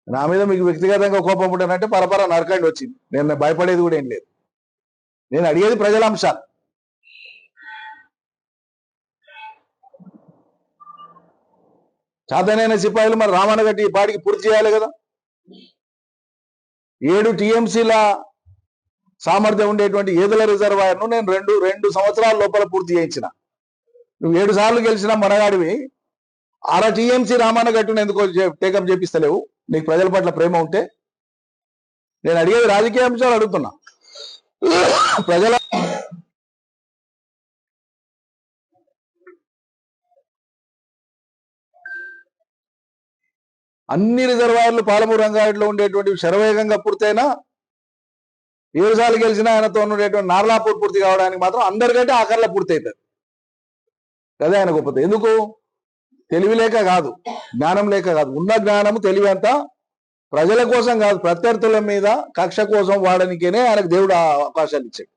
నా మీద మీకు వ్యక్తిగతంగా కోపం ఉంటానంటే పరపర నరకండి వచ్చింది. నేను భయపడేది కూడా ఏం లేదు. నేను అడిగేది ప్రజల అంశాలు. చాతనైన సిపాయిలు మరి రామన్నగట్టి పాడికి పూర్తి చేయాలి కదా. 7 టీఎంసీల సామర్థ్యం ఉండేటువంటి ఏదుల రిజర్వాయర్ను నేను రెండు సంవత్సరాల లోపల పూర్తి చేయించిన. నువ్వు 7 సార్లు గెలిచిన మనగాడివి 6 టీఎంసీ రామన్నగట్టును ఎందుకు టేకప్ చేపిస్తలేవు? నీకు ప్రజల పట్ల ప్రేమ ఉంటే. నేను అడిగేది రాజకీయ అంశాలు అడుగుతున్నా. ప్రజల అన్ని రిజర్వాయర్లు పాలమూరు రంగారెడ్డిలో ఉండేటువంటి శరవేగంగా పూర్తయినా 7 సార్లు గెలిచిన ఆయనతో ఉండేటువంటి నార్లాపూర్ పూర్తి కావడానికి మాత్రం అందరికంటే ఆఖరిలో పూర్తి అవుతుంది. అదే ఆయన గొప్పది. ఎందుకు? తెలివి లేక కాదు, జ్ఞానం లేక కాదు. ఉన్న జ్ఞానము తెలివి అంతా ప్రజల కోసం కాదు, ప్రత్యర్థుల మీద కక్ష కోసం వాడనికేనే ఆయనకు దేవుడు అవకాశాలు ఇచ్చాడు.